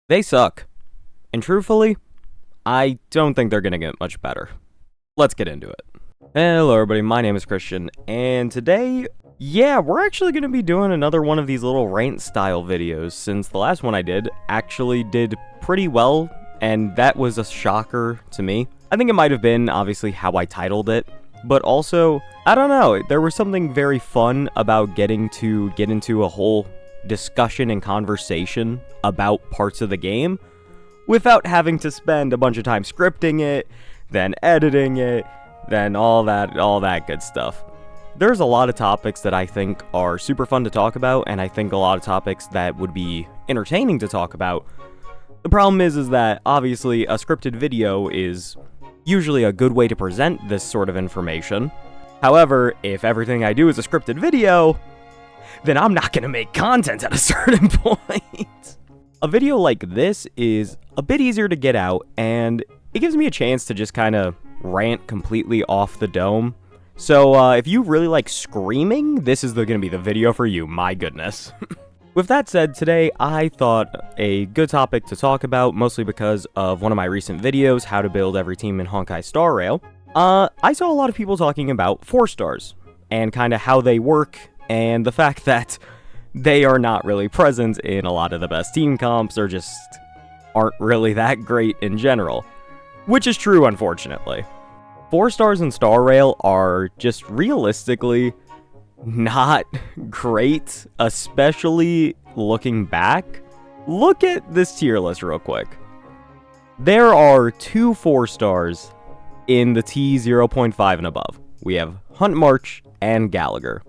They suck. And truthfully, I don't think they're gonna get much better. Let's get into it. Hello everybody, my name is Christian, and today, we're actually gonna be doing another one of these little rant style videos, since the last one I did actually did pretty well, and that was a shocker to me. I think it might have been, obviously, how I titled it, but also, I don't know, there was something very fun about getting to get into a whole discussion and conversation about parts of the game without having to spend a bunch of time scripting it, then editing it, then all that good stuff. There's a lot of topics that I think are super fun to talk about, and I think a lot of topics that would be entertaining to talk about. The problem is that obviously a scripted video is usually a good way to present this sort of information. However, if everything I do is a scripted video, then I'm not gonna make content at a certain point. A video like this is a bit easier to get out, and it gives me a chance to just kind of rant completely off the dome. So if you really like screaming, this is gonna be the video for you, my goodness. With that said, today I thought a good topic to talk about, mostly because of one of my recent videos, how to build every team in Honkai Star Rail. I saw a lot of people talking about 4-stars, and kind of how they work, and the fact that they are not really present in a lot of the best team comps, or just aren't really that great in general. Which is true, unfortunately. 4-stars in Star Rail are just realistically not great, especially looking back. Look at this tier list real quick. There are 2 4-stars in the T0.5 and above. We have Hunt March and Gallagher.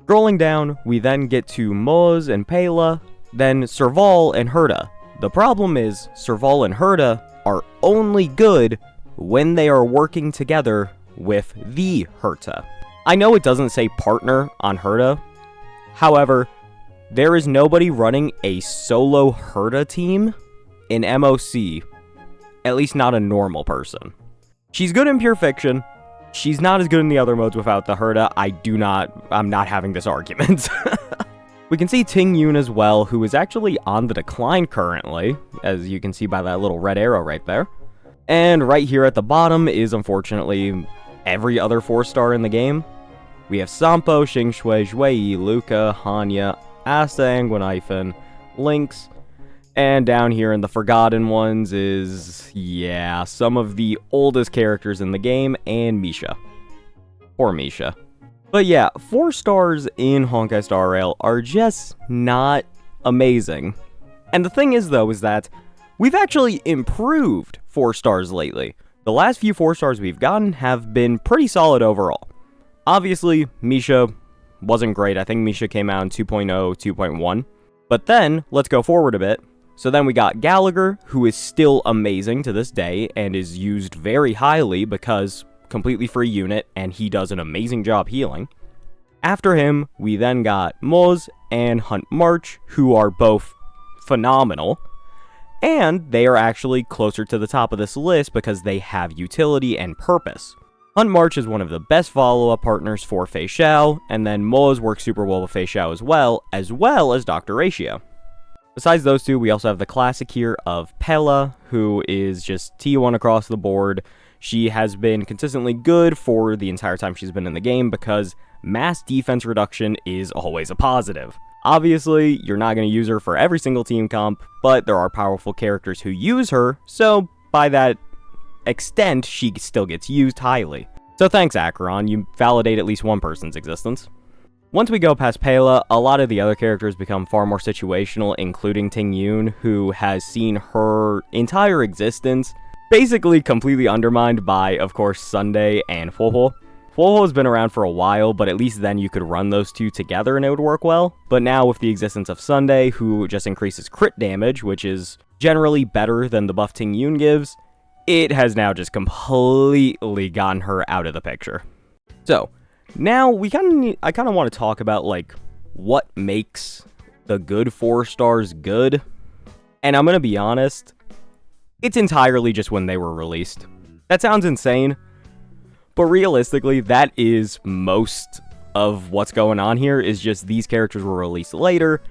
Scrolling down, we then get to Moz and Pela, then Serval and Herta. The problem is, Serval and Herta are only good when they are working together with the Herta. I know it doesn't say partner on Herta, however, there is nobody running a solo Herta team in MOC, at least not a normal person. She's good in Pure Fiction, she's not as good in the other modes without the Herta. I'm not having this argument. We can see Ting Yun as well, who is actually on the decline currently, as you can see by that little red arrow right there. And right here at the bottom is, unfortunately, every other 4-star in the game. We have Sampo, Xingshui, Zhuyi, Luca, Hanya, Asta, Anguinifan, Lynx, and down here in the Forgotten ones is, some of the oldest characters in the game, and Misha. Poor Misha. But 4-stars in Honkai Star Rail are just not amazing. And the thing is, though, is that we've actually improved 4-stars lately. The last few 4-stars we've gotten have been pretty solid overall. Obviously, Misha wasn't great. I think Misha came out in 2.0, 2.1. But then, let's go forward a bit. So then we got Gallagher, who is still amazing to this day, and is used very highly because completely free unit, and he does an amazing job healing. After him, we then got Moz and Hunt March, who are both phenomenal. And they are actually closer to the top of this list because they have utility and purpose. Hunt March is one of the best follow-up partners for Fei Xiao, and then Moz works super well with Fei Xiao as well as Dr. Ratio. Besides those two, we also have the classic here of Pela, who is just T1 across the board. She has been consistently good for the entire time she's been in the game because mass defense reduction is always a positive. Obviously, you're not going to use her for every single team comp, but there are powerful characters who use her, so by that extent, she still gets used highly. So thanks, Acheron, you validate at least one person's existence. Once we go past Pela, a lot of the other characters become far more situational, including Ting Yun, who has seen her entire existence basically completely undermined by, of course, Sunday and Fuoho. Fuoho has been around for a while, but at least then you could run those two together and it would work well. But now with the existence of Sunday, who just increases crit damage, which is generally better than the buff Ting Yun gives, it has now just completely gotten her out of the picture. So, now I kind of want to talk about, like, what makes the good 4-stars good. And I'm going to be honest, it's entirely just when they were released. That sounds insane, but realistically, that is most of what's going on here, is just these characters were released later,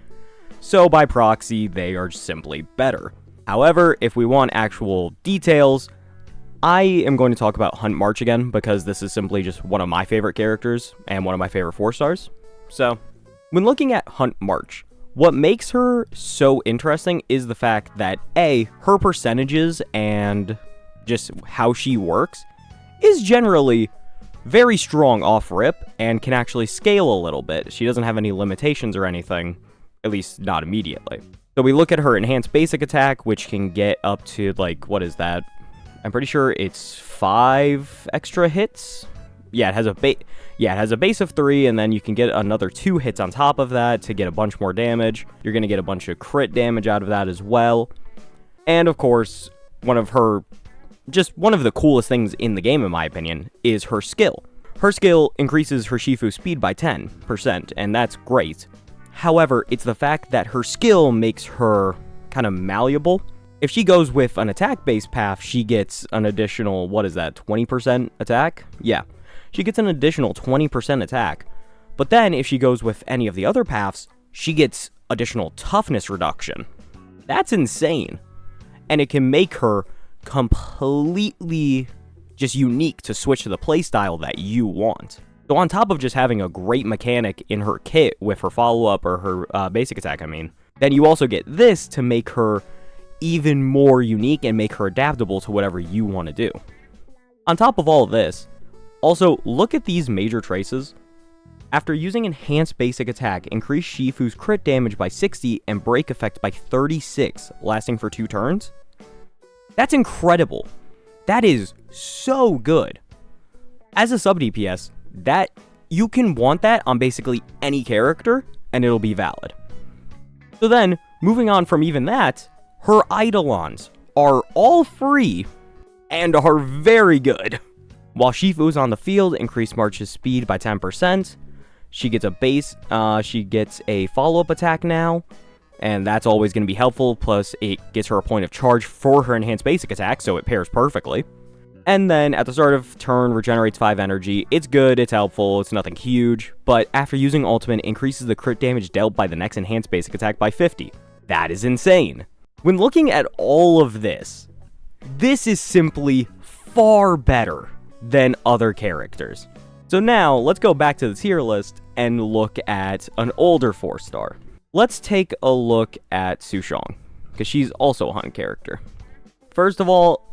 so by proxy, they are simply better. However, if we want actual details, I am going to talk about Hunt March again, because this is simply just one of my favorite characters and one of my favorite 4-stars. So, when looking at Hunt March, what makes her so interesting is the fact that A, her percentages and just how she works is generally very strong off rip and can actually scale a little bit. She doesn't have any limitations or anything, at least not immediately. So we look at her enhanced basic attack, which can get up to, like, what is that? I'm pretty sure it's 5 extra hits. Yeah, it has a base of 3, and then you can get another 2 hits on top of that to get a bunch more damage. You're going to get a bunch of crit damage out of that as well. And of course, one of the coolest things in the game, in my opinion, is her skill. Her skill increases her Shifu speed by 10%, and that's great. However, it's the fact that her skill makes her kind of malleable. If she goes with an attack-based path, she gets an additional, 20% attack? Yeah, she gets an additional 20% attack. But then, if she goes with any of the other paths, she gets additional toughness reduction. That's insane. And it can make her completely just unique to switch to the playstyle that you want. So on top of just having a great mechanic in her kit with her follow-up or her basic attack, then you also get this to make her even more unique and make her adaptable to whatever you want to do. On top of all of this, also look at these major traces. After using enhanced basic attack, increase Shifu's crit damage by 60 and break effect by 36, lasting for 2 turns. That's incredible. That is so good. As a sub DPS, that you can want that on basically any character and it'll be valid. So then, moving on from even that, her Eidolons are all free and are very good. While Shifu's on the field, increase March's speed by 10%. She gets a follow-up attack now, and that's always going to be helpful, plus it gets her a point of charge for her enhanced basic attack, so it pairs perfectly. And then, at the start of turn, regenerates 5 energy. It's good, it's helpful, it's nothing huge, but after using ultimate, increases the crit damage dealt by the next enhanced basic attack by 50. That is insane. When looking at all of this is simply far better than other characters. So now, let's go back to the tier list and look at an older 4-star. Let's take a look at Sushang, because she's also a hunt character. First of all,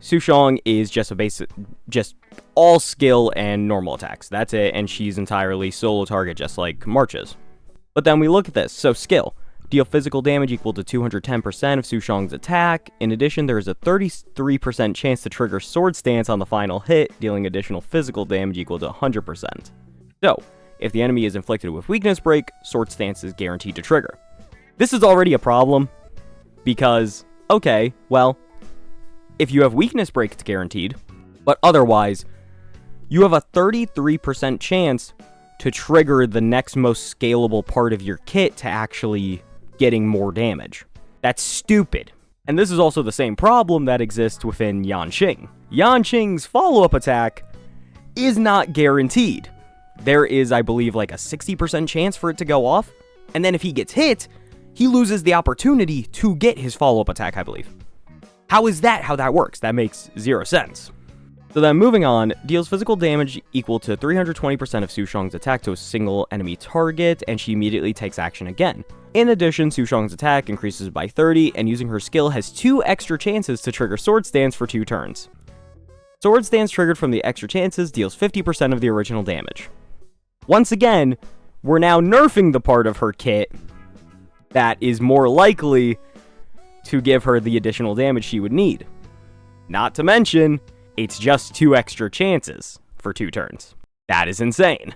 Sushang is just all skill and normal attacks. That's it, and she's entirely solo target, just like March is. But then we look at this. So skill. Deal physical damage equal to 210% of Sushang's attack. In addition, there is a 33% chance to trigger Sword Stance on the final hit, dealing additional physical damage equal to 100%. So, if the enemy is inflicted with Weakness Break, Sword Stance is guaranteed to trigger. This is already a problem, because, okay, well, if you have Weakness Break, it's guaranteed, but otherwise, you have a 33% chance to trigger the next most scalable part of your kit to actually getting more damage. That's stupid. And this is also the same problem that exists within Yanqing. Yanqing's follow-up attack is not guaranteed. There is, I believe, like a 60% chance for it to go off, and then if he gets hit, he loses the opportunity to get his follow-up attack, I believe. How is that how that works? That makes 0 sense. So then moving on, deals physical damage equal to 320% of Sushang's attack to a single enemy target, and she immediately takes action again. In addition, Sushang's attack increases by 30, and using her skill has 2 extra chances to trigger Sword Stance for 2 turns. Sword Stance triggered from the extra chances deals 50% of the original damage. Once again, we're now nerfing the part of her kit that is more likely to give her the additional damage she would need. Not to mention, it's just 2 extra chances for 2 turns. That is insane.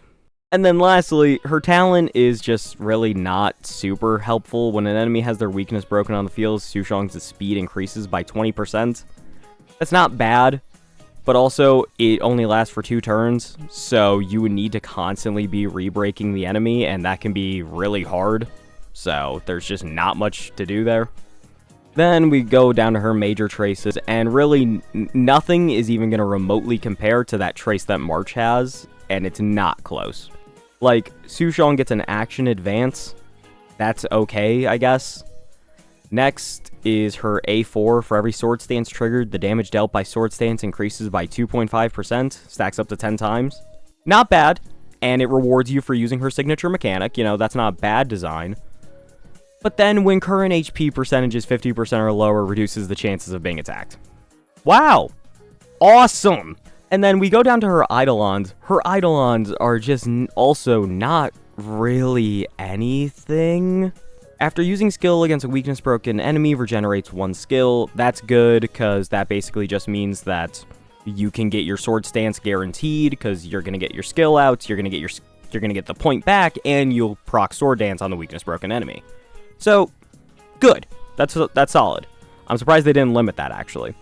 And then lastly, her talent is just really not super helpful. When an enemy has their weakness broken on the field, Sushang's speed increases by 20%. That's not bad, but also it only lasts for 2 turns, so you would need to constantly be re-breaking the enemy, and that can be really hard. So there's just not much to do there. Then we go down to her major traces, and really nothing is even going to remotely compare to that trace that March has, and it's not close. Like, Sushang gets an action advance. That's okay, I guess. Next is her A4. For every sword stance triggered, the damage dealt by sword stance increases by 2.5%, stacks up to 10 times. Not bad, and it rewards you for using her signature mechanic. You know, that's not a bad design. But then when current HP percentage is 50% or lower, reduces the chances of being attacked. Wow! Awesome! And then we go down to her Eidolons. Her Eidolons are just also not really anything. After using skill against a weakness broken enemy, regenerates 1 skill. That's good, because that basically just means that you can get your sword stance guaranteed, because you're gonna get your skill out, you're gonna get the point back, and you'll proc sword dance on the weakness broken enemy. So, good. That's solid. I'm surprised they didn't limit that, actually.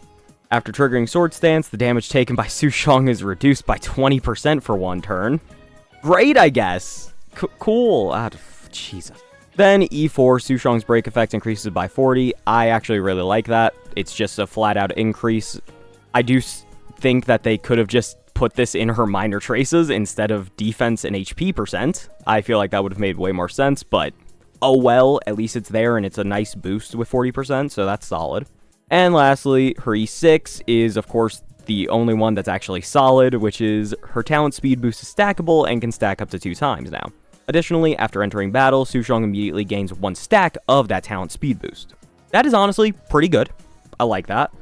After triggering sword stance, the damage taken by Sushang is reduced by 20% for 1 turn. Great, I guess. Cool. Jesus. Then E4, Sushang's break effect increases by 40. I actually really like that. It's just a flat-out increase. I do think that they could have just put this in her minor traces instead of defense and HP percent. I feel like that would have made way more sense, but oh well, at least it's there, and it's a nice boost with 40%, so that's solid. And lastly, her E6 is, of course, the only one that's actually solid, which is her talent speed boost is stackable and can stack up to 2 times now. Additionally, after entering battle, Sushang immediately gains 1 stack of that talent speed boost. That is honestly pretty good. I like that.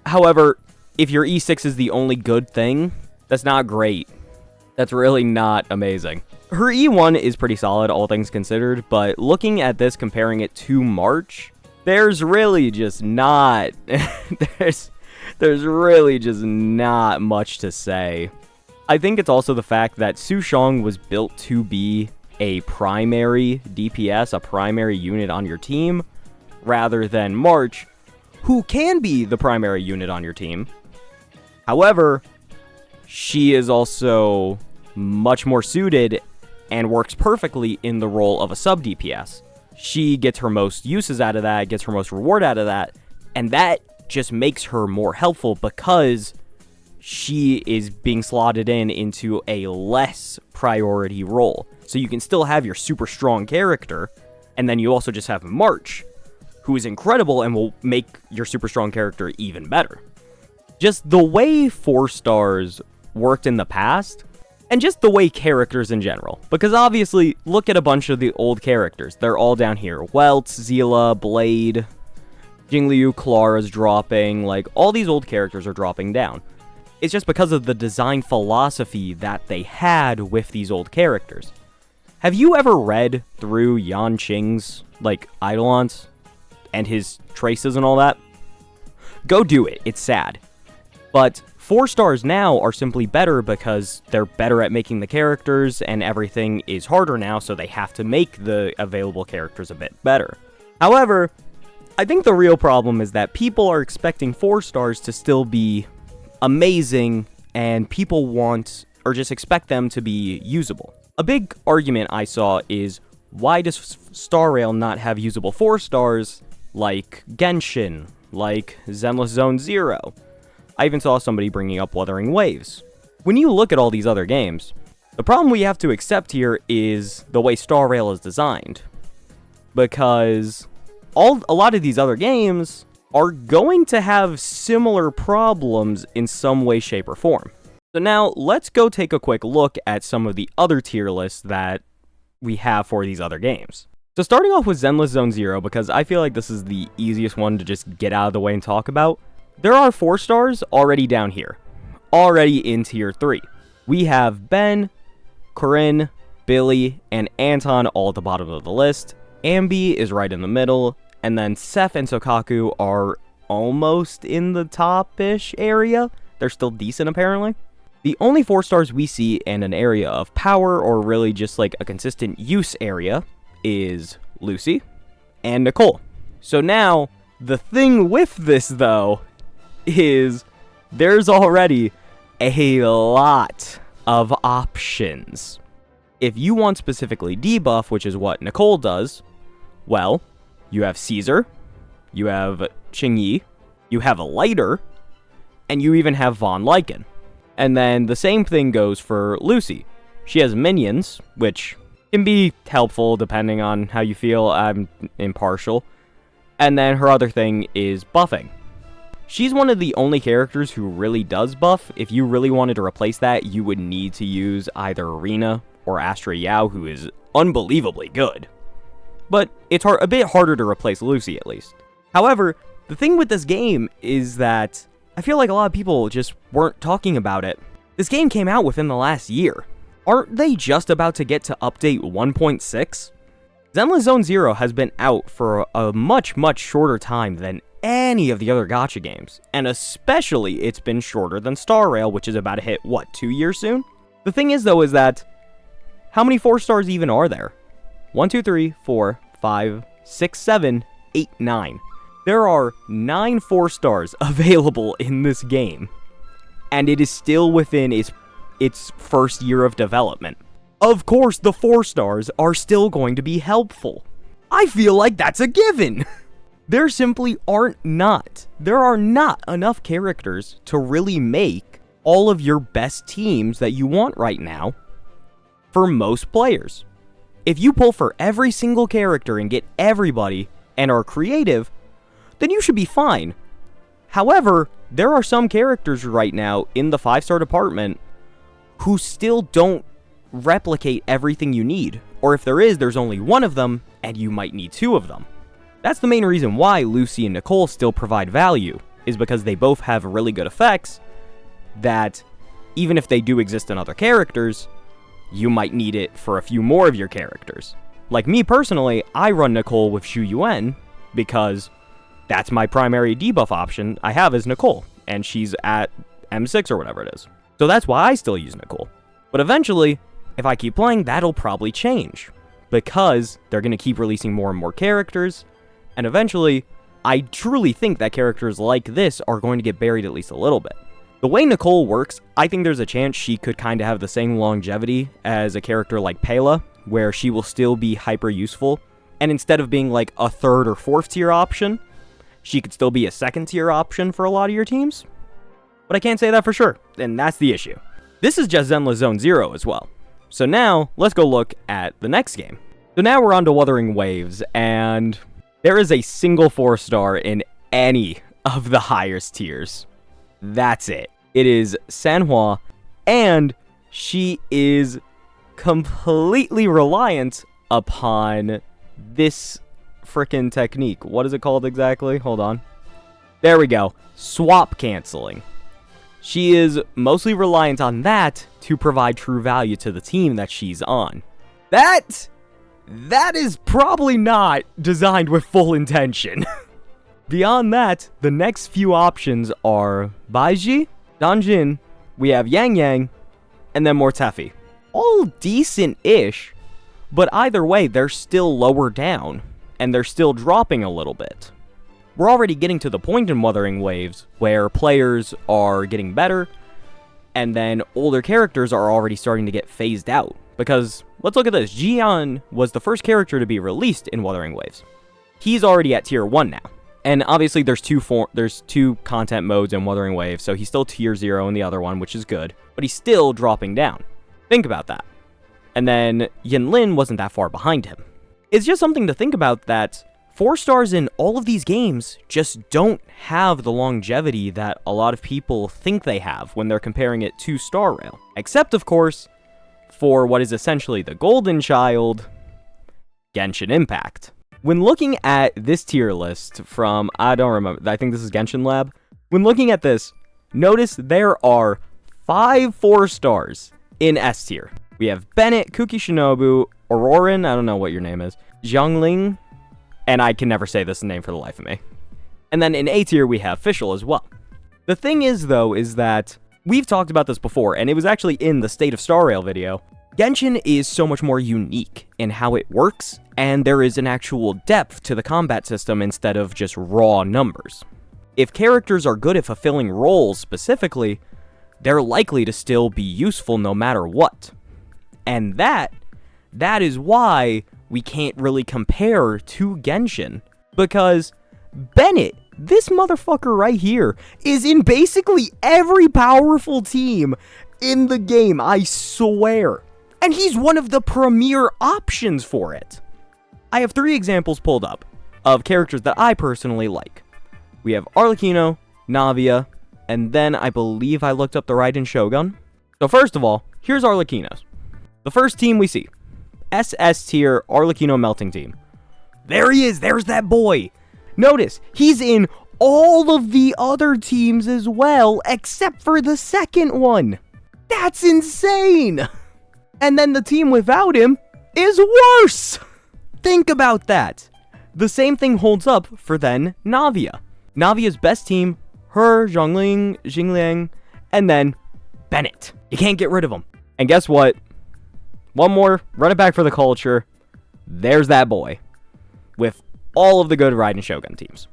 However, if your E6 is the only good thing, that's not great. That's really not amazing. Her E1 is pretty solid, all things considered, but looking at this, comparing it to March, there's really just not... there's really just not much to say. I think it's also the fact that Sushang was built to be a primary DPS, a primary unit on your team, rather than March, who can be the primary unit on your team. However, she is also much more suited and works perfectly in the role of a sub-DPS. She gets her most uses out of that, gets her most reward out of that, and that just makes her more helpful because she is being slotted into a less priority role. So you can still have your super strong character, and then you also just have March, who is incredible and will make your super strong character even better. Just the way 4 stars worked in the past, and just the way characters in general. Because obviously, look at a bunch of the old characters. They're all down here. Weltz, Zila, Blade, Jingliu, Clara's dropping. Like, all these old characters are dropping down. It's just because of the design philosophy that they had with these old characters. Have you ever read through Yan Qing's, like, Eidolons and his traces and all that? Go do it. It's sad. But 4 stars now are simply better because they're better at making the characters and everything is harder now, so they have to make the available characters a bit better. However, I think the real problem is that people are expecting 4 stars to still be amazing, and people want, or just expect them to be usable. A big argument I saw is, why does Star Rail not have usable 4 stars like Genshin, like Zenless Zone Zero? I even saw somebody bringing up Wuthering Waves. When you look at all these other games, the problem we have to accept here is the way Star Rail is designed. Because a lot of these other games are going to have similar problems in some way, shape, or form. So now, let's go take a quick look at some of the other tier lists that we have for these other games. So starting off with Zenless Zone Zero, because I feel like this is the easiest one to just get out of the way and talk about, there are 4 stars already down here, already in tier 3. We have Ben, Corinne, Billy, and Anton all at the bottom of the list. Ambi is right in the middle, and then Seth and Sokaku are almost in the top-ish area. They're still decent, apparently. The only 4 stars we see in an area of power, or really just like a consistent use area, is Lucy and Nicole. So now, the thing with this, though, is there's already a lot of options. If you want specifically debuff, which is what Nicole does, well, you have Caesar, you have Qingyi, you have a Lighter, and you even have Von Lycan. And then the same thing goes for Lucy. She has minions, which can be helpful depending on how you feel. I'm impartial. And then her other thing is buffing. She's one of the only characters who really does buff. If you really wanted to replace that, you would need to use either Arena or Astra Yao, who is unbelievably good. But it's a bit harder to replace Lucy, at least. However, the thing with this game is that I feel like a lot of people just weren't talking about it. This game came out within the last year. Aren't they just about to get to update 1.6? Zenless Zone Zero has been out for a much, much shorter time than any of the other gacha games, and especially it's been shorter than Star Rail, which is about to hit, 2 years soon? The thing is, though, is that how many 4 stars even are there? 1, 2, 3, 4, 5, 6, 7, 8, 9. There are 9 4 stars available in this game, and it is still within its first year of development. Of course, the 4 stars are still going to be helpful. I feel like that's a given. There simply are not enough characters to really make all of your best teams that you want right now for most players. If you pull for every single character and get everybody and are creative, then you should be fine. However, there are some characters right now in the 5-star department who still don't replicate everything you need. Or if there is, there's only one of them, and you might need 2 of them. That's the main reason why Lucy and Nicole still provide value, is because they both have really good effects that, even if they do exist in other characters, you might need it for a few more of your characters. Like me personally, I run Nicole with Shu Yuan, because that's my primary debuff option I have is Nicole, and she's at M6 or whatever it is. So that's why I still use Nicole. But eventually, if I keep playing, that'll probably change, because they're going to keep releasing more and more characters, and eventually, I truly think that characters like this are going to get buried at least a little bit. The way Nicole works, I think there's a chance she could kind of have the same longevity as a character like Pela, where she will still be hyper useful, and instead of being like a 3rd or 4th tier option, she could still be a 2nd tier option for a lot of your teams. But I can't say that for sure, and that's the issue. This is just Zenless Zone Zero as well. So now, let's go look at the next game. So now we're on to Wuthering Waves, and there is a single 4-star in any of the highest tiers. That's it. It is Sanhua, and she is completely reliant upon this frickin' technique. What is it called exactly? Hold on. There we go. Swap canceling. She is mostly reliant on that to provide true value to the team that she's on. That is probably not designed with full intention. Beyond that, the next few options are Baiji, Danjin, we have Yang Yang, and then Mortefi. All decent-ish, but either way, they're still lower down, and they're still dropping a little bit. We're already getting to the point in Wuthering Waves where players are getting better, and then older characters are already starting to get phased out. Because, let's look at this, Jian was the first character to be released in Wuthering Waves. He's already at tier 1 now. And obviously there's two content modes in Wuthering Waves, so he's still tier 0 in the other one, which is good, but he's still dropping down. Think about that. And then Yinlin wasn't that far behind him. It's just something to think about that 4 stars in all of these games just don't have the longevity that a lot of people think they have when they're comparing it to Star Rail. Except, of course, for what is essentially the golden child, Genshin Impact. When looking at this tier list from, I don't remember, I think this is Genshin Lab. When looking at this, notice there are 5 4 stars in S tier. We have Bennett, Kuki Shinobu, Auroran, I don't know what your name is, Zhangling, and I can never say this name for the life of me. And then in A tier, we have Fischl as well. The thing is, though, is that we've talked about this before, and it was actually in the State of Star Rail video. Genshin is so much more unique in how it works, and there is an actual depth to the combat system instead of just raw numbers. If characters are good at fulfilling roles specifically, they're likely to still be useful no matter what. And that is why we can't really compare to Genshin. Because Bennett, this motherfucker right here, is in basically every powerful team in the game, I swear. And he's one of the premier options for it. I have 3 examples pulled up. of characters that I personally like. We have Arlecchino, Navia, and then I believe I looked up the Raiden Shogun. So first of all, here's Arlecchino's. The first team we see, SS tier Arlecchino melting team. There he is, there's that boy. Notice, he's in all of the other teams as well, except for the second one. That's insane. And then the team without him is worse. Think about that. The same thing holds up for then Navia. Navia's best team, her, Zhongling, Xingliang, and then Bennett. You can't get rid of him. And guess what? One more, run it back for the culture. There's that boy. With all of the good Raiden Shogun teams.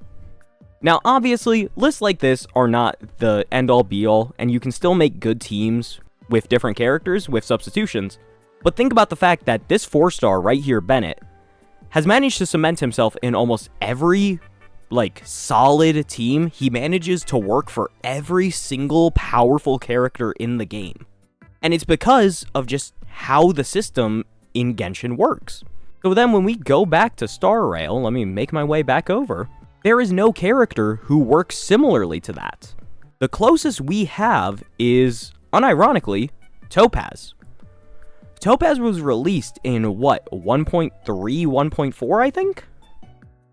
Now, obviously, lists like this are not the end-all be-all, and you can still make good teams with different characters, with substitutions. But think about the fact that this 4-star right here, Bennett, has managed to cement himself in almost every, solid team. He manages to work for every single powerful character in the game. And it's because of just how the system in Genshin works. So then when we go back to Star Rail, let me make my way back over, there is no character who works similarly to that. The closest we have is, unironically, Topaz. Topaz was released in, 1.3, 1.4, I think?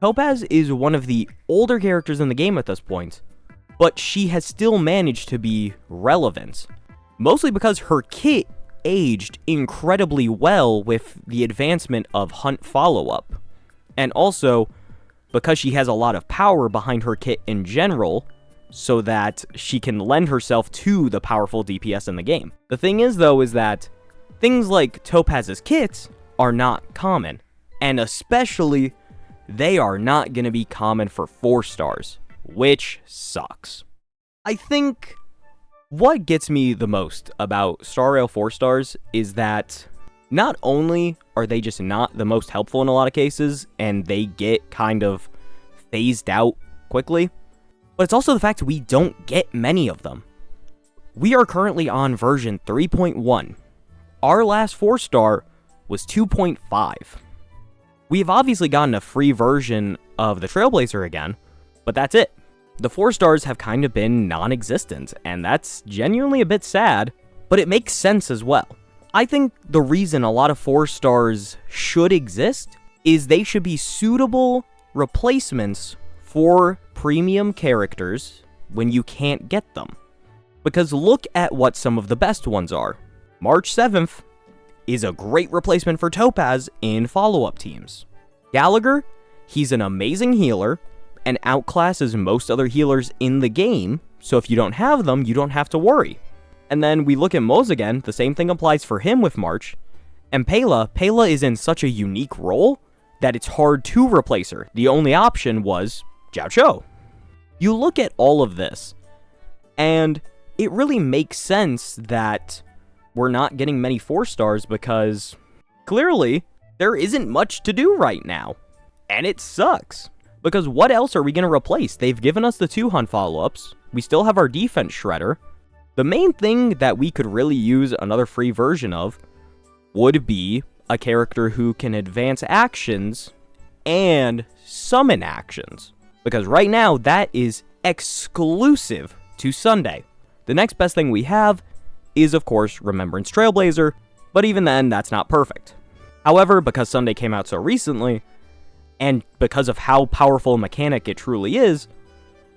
Topaz is one of the older characters in the game at this point, but she has still managed to be relevant. Mostly because her kit aged incredibly well with the advancement of Hunt follow-up. And also, because she has a lot of power behind her kit in general, so that she can lend herself to the powerful DPS in the game. The thing is, though, is that things like Topaz's kits are not common. And especially, they are not going to be common for 4-stars, which sucks. I think what gets me the most about Star Rail 4-stars is that not only are they just not the most helpful in a lot of cases, and they get kind of phased out quickly, but it's also the fact we don't get many of them. We are currently on version 3.1. Our last 4-star was 2.5. We have obviously gotten a free version of the Trailblazer again, but that's it. The 4-stars have kind of been non-existent, and that's genuinely a bit sad, but it makes sense as well. I think the reason a lot of 4-stars should exist is they should be suitable replacements for premium characters when you can't get them. Because look at what some of the best ones are. March 7th is a great replacement for Topaz in follow-up teams. Gallagher, he's an amazing healer, and outclasses most other healers in the game, so if you don't have them, you don't have to worry. And then we look at Moz again, the same thing applies for him with March, and Pela is in such a unique role that it's hard to replace her. The only option was Jiao Cho. You look at all of this, and it really makes sense that we're not getting many 4-stars because clearly there isn't much to do right now, and it sucks. Because what else are we going to replace? They've given us the 2 Hunt follow-ups. We still have our defense shredder. The main thing that we could really use another free version of would be a character who can advance actions and summon actions. Because right now, that is exclusive to Sunday. The next best thing we have is, of course, Remembrance Trailblazer, but even then, that's not perfect. However, because Sunday came out so recently, and because of how powerful a mechanic it truly is,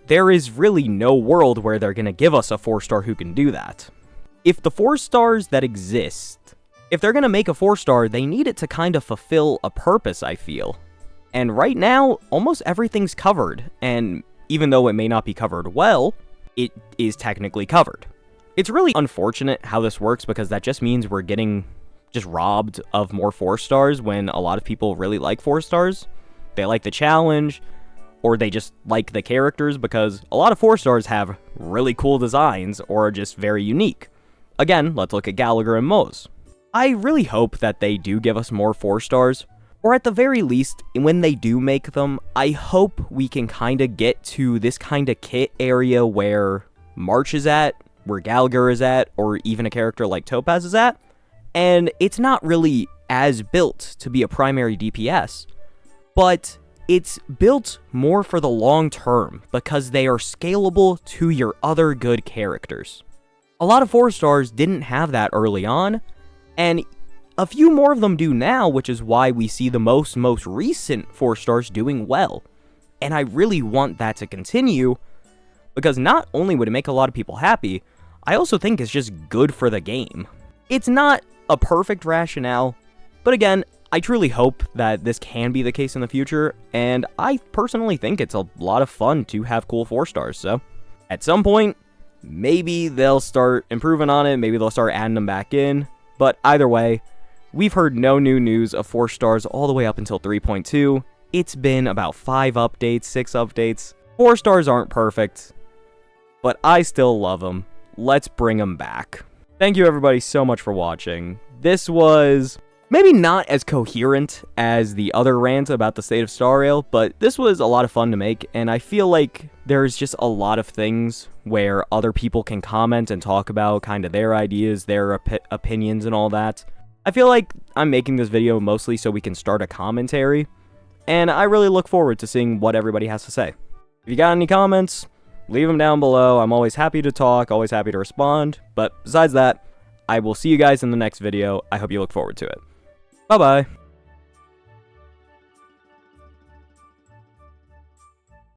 there is really no world where they're going to give us a 4-star who can do that. If the 4-stars that exist, if they're going to make a 4-star, they need it to kind of fulfill a purpose, I feel. And right now, almost everything's covered, and even though it may not be covered well, it is technically covered. It's really unfortunate how this works because that just means we're getting just robbed of more 4-stars when a lot of people really like 4-stars. They like the challenge, or they just like the characters because a lot of 4-stars have really cool designs or are just very unique. Again, let's look at Gallagher and Moz. I really hope that they do give us more 4-stars, or at the very least, when they do make them, I hope we can kind of get to this kind of kit area where March is at, where Gallagher is at, or even a character like Topaz is at, and it's not really as built to be a primary DPS, but it's built more for the long term because they are scalable to your other good characters. A lot of 4-stars didn't have that early on, and a few more of them do now, which is why we see the most recent 4-stars doing well. And I really want that to continue, because not only would it make a lot of people happy, I also think it's just good for the game. It's not a perfect rationale, but again, I truly hope that this can be the case in the future, and I personally think it's a lot of fun to have cool 4-stars, so at some point, maybe they'll start improving on it, maybe they'll start adding them back in, but either way, we've heard no new news of 4-stars all the way up until 3.2. It's been about 5 updates, 6 updates. 4-stars aren't perfect, but I still love them. Let's bring them back. Thank you everybody so much for watching. This was maybe not as coherent as the other rant about the state of Star Rail, but this was a lot of fun to make, and I feel like there's just a lot of things where other people can comment and talk about kind of their ideas, their opinions and all that. I feel like I'm making this video mostly so we can start a commentary, and I really look forward to seeing what everybody has to say. If you got any comments, leave them down below. I'm always happy to talk, always happy to respond, but besides that, I will see you guys in the next video. I hope you look forward to it. Bye-bye.